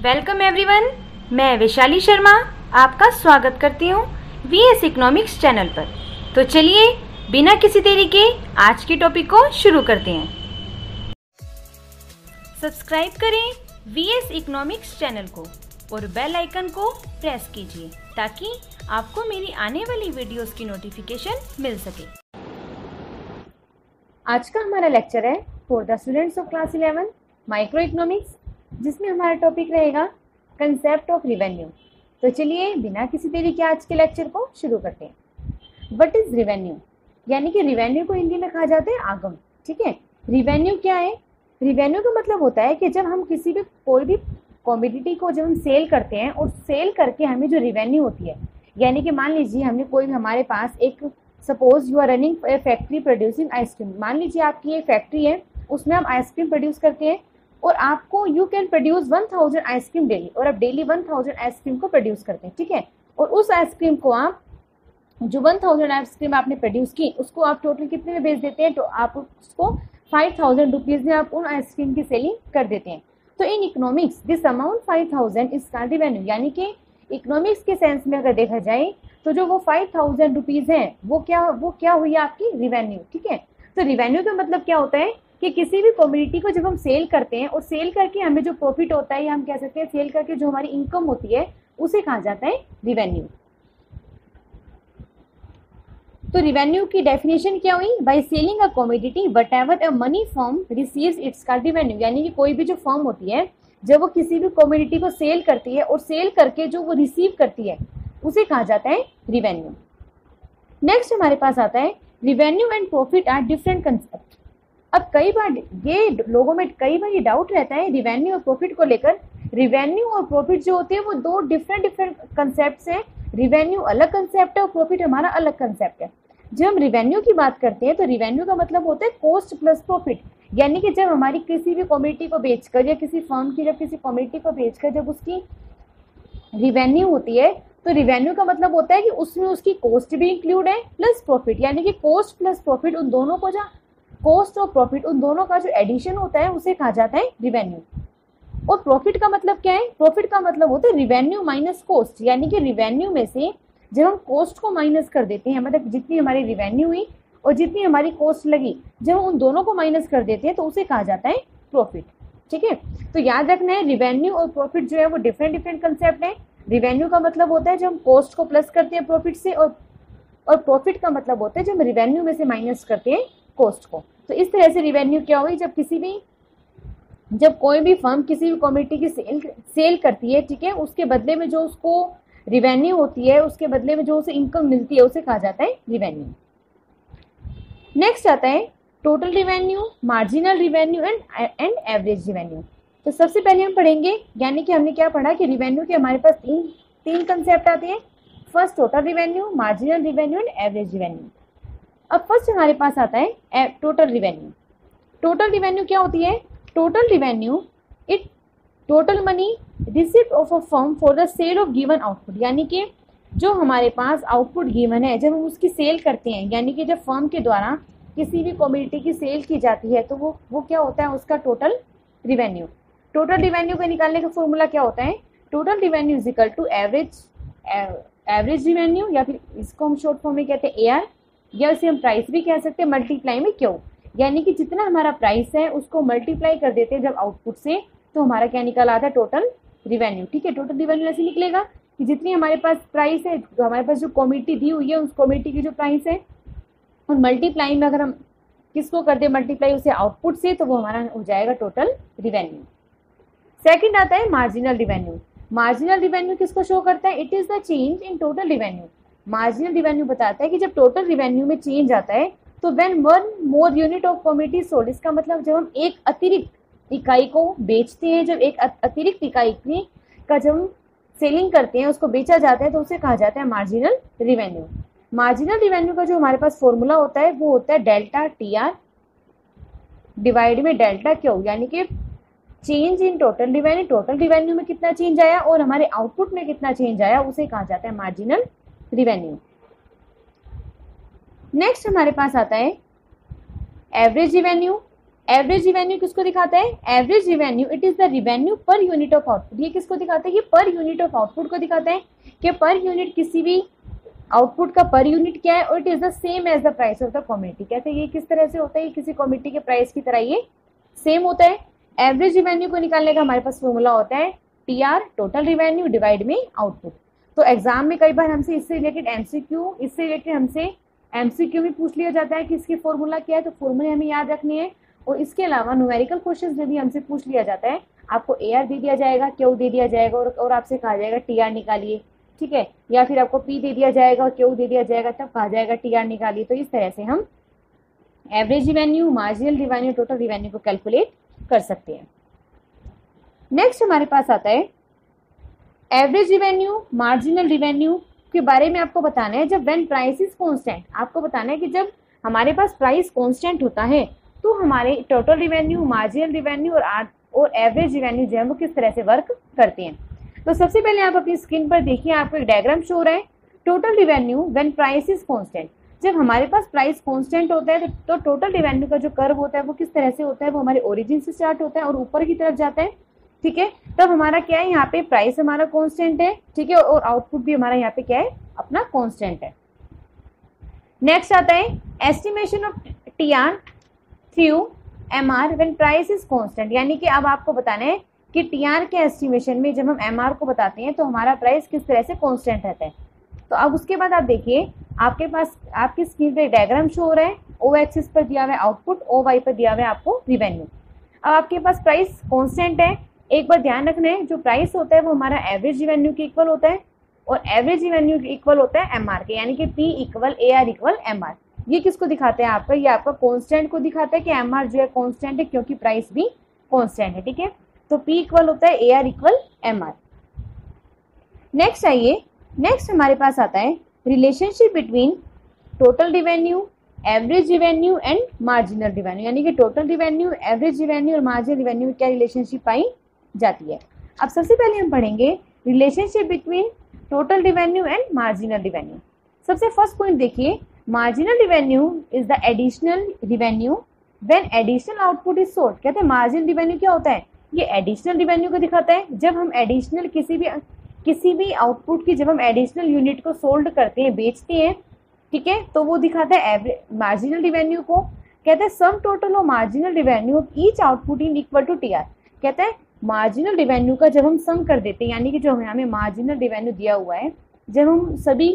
Welcome everyone, मैं वैशाली शर्मा आपका स्वागत करती हूँ वीएस इकोनॉमिक्स चैनल पर। तो चलिए बिना किसी देरी के आज के टॉपिक को शुरू करते हैं। सब्सक्राइब करें वीएस इकोनॉमिक्स चैनल को और बेल आइकन को प्रेस कीजिए ताकि आपको मेरी आने वाली वीडियोस की नोटिफिकेशन मिल सके। आज का हमारा लेक्चर है for the students of class 11 micro economics, जिसमें हमारा टॉपिक रहेगा कंसेप्ट ऑफ रिवेन्यू। तो चलिए बिना किसी देरी के आज के लेक्चर को शुरू करते हैं। What is revenue? यानी कि रिवेन्यू को हिंदी में कहा जाता है आगम। ठीक है, रिवेन्यू क्या है? रिवेन्यू का मतलब होता है कि जब हम कोई भी कमोडिटी को जब हम सेल करते हैं और सेल करके हमें जो रिवेन्यू होती है, यानी कि मान लीजिए हमने हमारे पास एक suppose you are running a factory producing ice cream. मान लीजिए आपकी एक फैक्ट्री है, उसमें हम आइसक्रीम प्रोड्यूस करते हैं और आपको you can produce 1000 ice cream daily, और आप डेली 1000 आइसक्रीम को प्रोड्यूस करते हैं। ठीक है, और उस आइसक्रीम को आप जो 1000 आइसक्रीम आपने प्रोड्यूस की उसको आप टोटल कितने में बेच देते हैं? तो आप उसको 5000 रुपीज में आप उन आइसक्रीम की सेलिंग कर देते हैं। तो in economics this amount 5000 is called revenue. यानी कि इकोनॉमिक्स के सेंस में अगर देखा जाए तो जो वो 5000 रुपीज है वो क्या हुई आपकी रिवेन्यू। ठीक है, तो रिवेन्यू का मतलब क्या होता है कि किसी भी कमोडिटी को जब हम सेल करते हैं और सेल करके हमें जो प्रॉफिट होता है, या हम कह सकते हैं सेल करके जो हमारी इनकम होती है, उसे कहा जाता है रिवेन्यू। तो रिवेन्यू की डेफिनेशन क्या हुई? By selling a commodity whatever a money firm receives it's called revenue. यानी कि कोई भी जो फर्म होती है जब वो किसी भी कमोडिटी को सेल करती है और सेल करके जो वो रिसीव करती है उसे कहा जाता है रिवेन्यू। नेक्स्ट हमारे पास आता है revenue and profit are different concept. अब कई बार ये लोगों में ये डाउट रहता है रिवेन्यू और प्रॉफिट को लेकर। रिवेन्यू और प्रॉफिट जो होते हैं वो दो डिफरेंट कंसेप्ट हैं। रिवेन्यू अलग कंसेप्ट है और प्रॉफिट हमारा अलग कंसेप्ट है। जब हम रिवेन्यू की बात करते हैं तो रिवेन्यू का मतलब होता है कॉस्ट प्लस प्रॉफिट। यानी कि जब हमारी किसी भी कमोडिटी को बेचकर या किसी फर्म की जब किसी कमोडिटी को बेचकर जब उसकी रिवेन्यू होती है तो रिवेन्यू का मतलब होता है कि उसमें उसकी कॉस्ट भी इंक्लूड है प्लस प्रॉफिट। यानी कि कॉस्ट प्लस प्रॉफिट उन दोनों को कॉस्ट और प्रॉफिट उन दोनों का जो एडिशन होता है उसे कहा जाता है रिवेन्यू। और प्रॉफिट का मतलब क्या है? प्रॉफिट का मतलब होता है रिवेन्यू माइनस कॉस्ट। यानी कि रिवेन्यू में से जब हम कॉस्ट को माइनस कर देते हैं, मतलब जितनी हमारी रिवेन्यू हुई और जितनी हमारी कॉस्ट लगी, जब हम उन दोनों को माइनस कर देते हैं तो उसे कहा जाता है प्रॉफिट। ठीक है, तो याद रखना है रिवेन्यू और प्रॉफिट जो है वो डिफरेंट कंसेप्ट है। रिवेन्यू का मतलब होता है जब हम कॉस्ट को प्लस करते हैं प्रॉफिट से, और प्रॉफिट का मतलब होता है जब हम रिवेन्यू में से माइनस करते हैं कॉस्ट को। तो इस तरह से रिवेन्यू क्या हुई? जब कोई भी फर्म किसी भी कमोडिटी की सेल करती है, ठीक है, उसके बदले में जो उसको रिवेन्यू होती है, उसके बदले में जो उसे इनकम मिलती है उसे कहा जाता है रिवेन्यू। नेक्स्ट आता है total revenue, marginal revenue and average revenue. तो सबसे पहले हम पढ़ेंगे, यानी कि हमने क्या पढ़ा कि रिवेन्यू के हमारे पास तीन कंसेप्ट आते हैं। First total revenue, marginal revenue and average revenue. अब फर्स्ट हमारे पास आता है टोटल रिवेन्यू। टोटल रिवेन्यू क्या होती है? Total revenue it total money receipt of a firm for the sale of given output. यानी कि जो हमारे पास आउटपुट गिवन है, जब हम उसकी सेल करते हैं, यानी कि जब फर्म के द्वारा किसी भी कमोडिटी की सेल की जाती है तो वो क्या होता है? उसका टोटल रिवेन्यू। टोटल रिवेन्यू को निकालने का फॉर्मूला क्या होता है? Total revenue is equal to average revenue, या फिर इसको हम शॉर्ट फॉर्म में कहते हैं AR, या उसे हम प्राइस भी कह सकते हैं, मल्टीप्लाई में क्यों। यानी कि जितना हमारा प्राइस है उसको मल्टीप्लाई कर देते हैं जब आउटपुट से, तो हमारा क्या निकल आता है? Total revenue. ठीक है, टोटल रिवेन्यू ऐसे निकलेगा कि जितनी हमारे पास प्राइस है, तो हमारे पास जो कमोडिटी दी हुई है उस कमोडिटी की जो प्राइस है, और मल्टीप्लाई में अगर हम किसको कर दे मल्टीप्लाई उसे आउटपुट से, तो वो हमारा हो जाएगा टोटल रिवेन्यू। सेकंड आता है मार्जिनल रिवेन्यू। मार्जिनल रिवेन्यू किसको शो करता है? It is the change in total revenue. Marginal revenue बताता है कि जब टोटल रिवेन्यू में चेंज आता है तो when one more unit of commodity sold, इसका मतलब जब हम एक अतिरिक्त इकाई को बेचते हैं, जब एक अतिरिक्त इकाई का जब हम सेलिंग करते हैं, उसको बेचा जाता है, तो उसे कहा जाता है मार्जिनल रिवेन्यू। मार्जिनल रिवेन्यू का जो हमारे पास फॉर्मूला होता है वो होता है डेल्टा TR डिवाइड में डेल्टा Q। यानी कि change in total revenue, total revenue में कितना चेंज आया और हमारे आउटपुट में कितना चेंज आया, उसे कहा जाता है मार्जिनल रिवेन्यू। नेक्स्ट हमारे पास आता है एवरेज रिवेन्यू। एवरेज रिवेन्यू किसको दिखाता है? Average revenue it is the revenue per unit of output. ये किसको दिखाता है? ये पर यूनिट ऑफ आउटपुट को दिखाता है कि पर यूनिट किसी भी आउटपुट का पर यूनिट क्या है, और it is the same as the price of the commodity. कहते हैं ये किस तरह से होता है? ये किसी कमोडिटी के प्राइस की तरह ये सेम होता है। एवरेज रिवेन्यू को निकालने का हमारे पास फॉर्मूला होता है टीआर, टोटल रिवेन्यू डिवाइड में आउटपुट। तो एग्जाम में कई बार हमसे इससे रिलेटेड एमसीक्यू, इससे रिलेटेड हमसे एमसीक्यू में पूछ लिया जाता है कि इसकी फॉर्मूला क्या है, तो फॉर्मूले हमें याद रखनी है। और इसके अलावा न्यूमेरिकल क्वेश्चंस में भी हमसे पूछ लिया जाता है, आपको एआर दे दिया जाएगा, क्यू दे दिया जाएगा और आपसे कहा जाएगा टीआर निकालिए, ठीक है, या फिर आपको पी दे दिया जाएगा और क्यू दे दिया जाएगा, तब कहा जाएगा टीआर निकालिए। तो इस तरह से हम average revenue, marginal revenue, total revenue को कैलकुलेट कर सकते हैं। नेक्स्ट हमारे पास आता है एवरेज रिवेन्यू, मार्जिनल रिवेन्यू के बारे में आपको बताना है जब व्हेन प्राइस इज कांस्टेंट। आपको बताना है कि जब हमारे पास प्राइस कांस्टेंट होता है तो हमारे टोटल रिवेन्यू, मार्जिनल रिवेन्यू और एवरेज रिवेन्यू जो है वो किस तरह से वर्क करते हैं। तो सबसे पहले आप अपनी स्क्रीन पर देखिए, आपको एक डायग्राम शो हो रहा है। Total revenue when price is constant, जब हमारे पास प्राइस कांस्टेंट होता है तो टोटल रिवेन्यू का जो कर्व होता है वो किस तरह से होता है? वो हमारे ओरिजिन से स्टार्ट होता है और ऊपर की तरफ जाता है, ठीक है। तब हमारा क्या है? यहाँ पे प्राइस हमारा कांस्टेंट है, ठीक है, और आउटपुट भी हमारा यहाँ पे क्या है? अपना कांस्टेंट है। नेक्स्ट आता है estimation of TR through MR when price is constant, यानी कि अब आपको बताना है कि टीआर के एस्टिमेशन में जब हम एमआर को बताते हैं तो हमारा प्राइस किस तरह से कांस्टेंट रहता है। तो अब उसके बाद आप देखिए, आपके पास आपकी स्क्रीन पे डायग्राम शो हो रहा है। ओ एक्सिस पर दिया हुआ है आउटपुट, ओ वाई पर दिया हुआ है आपको रिवेन्यू। अब आपके पास प्राइस कांस्टेंट है। एक बार ध्यान रखना है, जो प्राइस होता है वो हमारा एवरेज रिवेन्यू के इक्वल होता है और एवरेज रिवेन्यू के इक्वल होता है एमआर के, यानी कि P equal A R equal MR. ये किसको दिखाते हैं? आपका ये आपका कांस्टेंट को दिखाता है कि एमआर जो है कांस्टेंट है क्योंकि प्राइस भी कांस्टेंट है, ठीक है। तो पी इक्वल होता है A R equal MR. Next आइए, नेक्स्ट हमारे पास आता है relationship between total revenue, average revenue and marginal revenue, यानी कि टोटल रिवेन्यू, एवरेज रिवेन्यू और मार्जिनल रिवेन्यू में क्या रिलेशनशिप पाई जाती है। अब सबसे पहले हम पढ़ेंगे relationship between total revenue and marginal revenue. सबसे फर्स्ट पॉइंट देखिए, marginal revenue is the additional revenue when additional output is sold. कहते हैं मार्जिनल रिवेन्यू क्या होता है? ये एडिशनल रिवेन्यू को दिखाता है जब हम एडिशनल किसी भी आउटपुट की जब हम एडिशनल यूनिट को सोल्ड करते हैं, बेचते हैं, ठीक है, तो वो दिखाता है मार्जिनल रिवेन्यू को। कहते हैं सम टोटल और marginal revenue of each output in equal to TR. कहते हैं मार्जिनल रिवेन्यू का जब हम सम कर देते हैं, यानी कि जो हमें मार्जिनल रिवेन्यू दिया हुआ है, जब हम सभी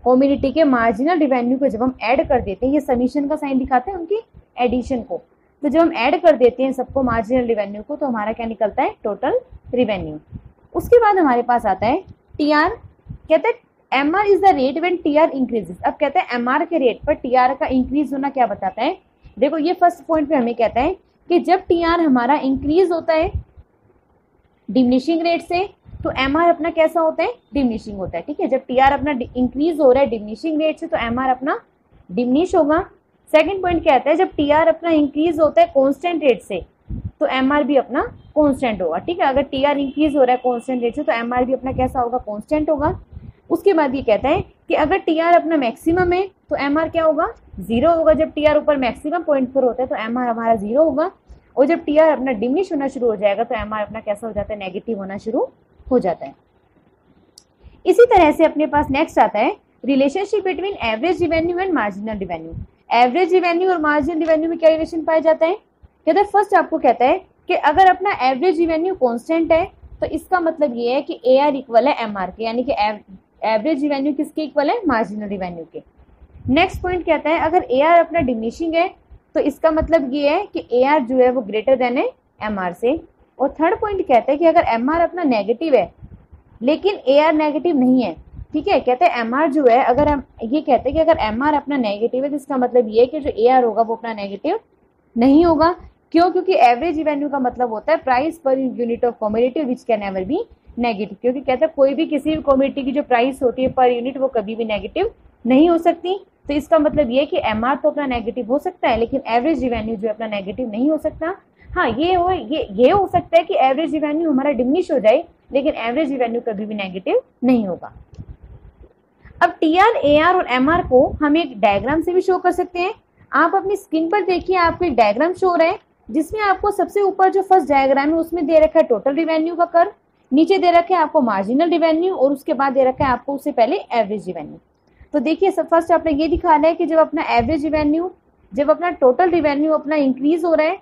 कम्युनिटी के मार्जिनल रिवेन्यू को जब हम ऐड कर देते हैं, ये समीशन का साइन दिखाते हैं उनकी एडिशन को, तो जब हम ऐड कर देते हैं सबको मार्जिनल रिवेन्यू को, तो हमारा क्या निकलता है? Total revenue. उसके बाद हमारे पास आता है टीआर। कहते हैं MR is the rate when TR increases. अब कहते हैं एमआर के रेट पर टीआर का इंक्रीज होना क्या बताता है? देखो ये फर्स्ट पॉइंट पे हमें कहता है कि जब टीआर हमारा इंक्रीज होता है डिमिनिशिंग रेट से, तो एमआर अपना कैसा होता है? डिमिनिशिंग होता है, ठीक है। जब टीआर अपना इंक्रीज हो रहा है डिमिनिशिंग रेट से, तो एमआर अपना डिमिनिश होगा। सेकंड पॉइंट क्या आता है? जब टीआर अपना इंक्रीज होता है कांस्टेंट रेट से, तो एमआर भी अपना कांस्टेंट होगा, ठीक है। अगर टीआर इंक्रीज हो रहा है कांस्टेंट रेट से, तो एमआर भी अपना कैसा होगा? कांस्टेंट होगा। उसके बाद ये कहता है कि अगर टीआर अपना मैक्सिमम है तो एमआर क्या होगा? जीरो होगा। जब टीआर ऊपर मैक्सिमम पॉइंट पर होता है तो एमआर हमारा जीरो होगा, और जब टीआर अपना डिमिनिश होना शुरू हो जाएगा तो एमआर अपना कैसा हो जाता है? नेगेटिव होना शुरू हो जाता है। इसी तरह से अपने पास नेक्स्ट आता है relationship between average revenue and marginal revenue. Average revenue और मार्जिनल रिवेन्यू में क्या रिलेशन पाया जाता है? कहता है फर्स्ट आपको कहता है कि अगर अपना एवरेज रिवेन्यू कांस्टेंट है तो इसका मतलब ये है कि ए आर इक्वल है एमआर के, यानी कि एवरेज रिवेन्यू किसके इक्वल है? मार्जिनल रिवेन्यू के। नेक्स्ट पॉइंट कहता है अगर ए आर अपना डिमिनिशिंग है तो इसका मतलब ये है कि ए आर जो है वो ग्रेटर देन है एमआर से। और थर्ड पॉइंट कहता है कि अगर एमआर अपना नेगेटिव है लेकिन ए आर नेगेटिव नहीं है, ठीक है, कहते हैं एमआर जो है, अगर हम ये कहते हैं कि अगर एमआर अपना नेगेटिव है तो इसका मतलब ये है कि जो ए आर होगा वो अपना नेगेटिव नहीं होगा। क्यों? क्योंकि एवरेज रिवेन्यू का मतलब होता है price per unit of commodity which can never be negative. क्योंकि कहते हैं कोई भी किसी भी कमोडिटी की जो प्राइस होती है पर यूनिट वो कभी भी नेगेटिव नहीं हो सकती। तो इसका मतलब ये है कि एमआर तो अपना नेगेटिव हो सकता है लेकिन एवरेज रिवेन्यू जो है अपना नेगेटिव नहीं हो सकता। हाँ, ये हो सकता है कि एवरेज रिवेन्यू हमारा डिमिनिश हो जाए लेकिन एवरेज रिवेन्यू कभी भी नेगेटिव नहीं होगा। अब टीआर, एआर और एमआर को हम एक डायग्राम से भी शो कर सकते हैं। आप अपनी स्क्रीन पर देखिए, आपको एक डायग्राम शो हो रहा है जिसमें आपको सबसे ऊपर जो फर्स्ट डायग्राम है उसमें दे रखा है टोटल रिवेन्यू का कर्व, नीचे दे रखा है आपको मार्जिनल रिवेन्यू और उसके बाद दे रखा है आपको उससे पहले एवरेज रिवेन्यू। तो देखिए फर्स्ट आपने ये दिखाना है कि जब अपना एवरेज रिवेन्यू, जब अपना टोटल रिवेन्यू अपना इंक्रीज हो रहा है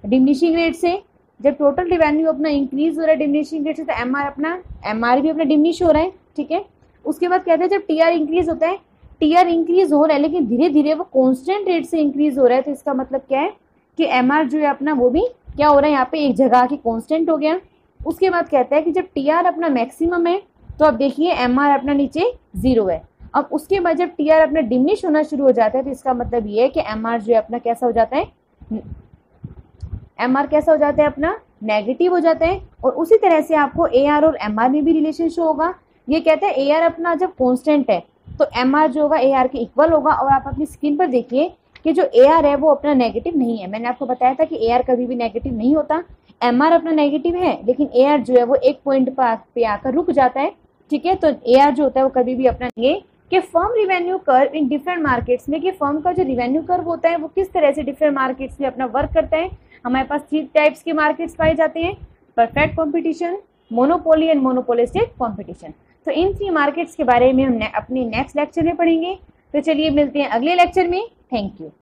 डिमिनिशिंग रेट से, जब टोटल रिवेन्यू अपना इंक्रीज हो रहा है डिमिनिशिंग रेट से, तो एमआर भी अपना डिमिनिश हो रहा है, ठीक है। उसके बाद कहते हैं जब टीआर इंक्रीज होता है, टीआर इंक्रीज हो रहा है लेकिन धीरे धीरे वो कांस्टेंट रेट से इंक्रीज हो रहा है, तो इसका मतलब क्या है कि एमआर जो है अपना वो भी क्या हो रहा है यहाँ पे एक जगह की कांस्टेंट हो गया। उसके बाद कहता है कि जब टीआर अपना मैक्सिमम है तो अब देखिए एमआर अपना नीचे 0 है। अब उसके बाद जब टीआर अपना डिमिनिश होना शुरू हो जाता है तो इसका मतलब ये है कि एमआर जो है अपना कैसा हो जाता है, एमआर कैसा हो जाता है अपना नेगेटिव हो जाता है। और उसी तरह से आपको एआर और एमआर में भी रिलेशन शो होगा। ये कहता है एआर अपना जब कांस्टेंट है तो एमआर जो होगा एआर के इक्वल होगा। और आप अपनी स्क्रीन पर देखिए कि जो एआर है वो अपना नेगेटिव नहीं है। मैंने आपको बताया था कि एआर कभी भी नेगेटिव नहीं होता, एमआर अपना नेगेटिव है लेकिन एआर जो है वो एक पॉइंट पे आकर रुक जाता है, ठीक है। तो एआर जो होता है वो कभी भी अपना ये कि firm revenue curve in different markets में, कि फर्म का जो रिवेन्यू कर्व होता है वो किस तरह से डिफरेंट मार्केट्स में अपना वर्क करता है। हमारे पास 3 टाइप्स के मार्केट्स पाए जाते हैं, perfect competition, monopoly and monopolistic competition. तो इन 3 मार्केट्स के बारे में हम अपने नेक्स्ट लेक्चर में पढ़ेंगे। तो चलिए मिलते हैं अगले लेक्चर में। Thank you.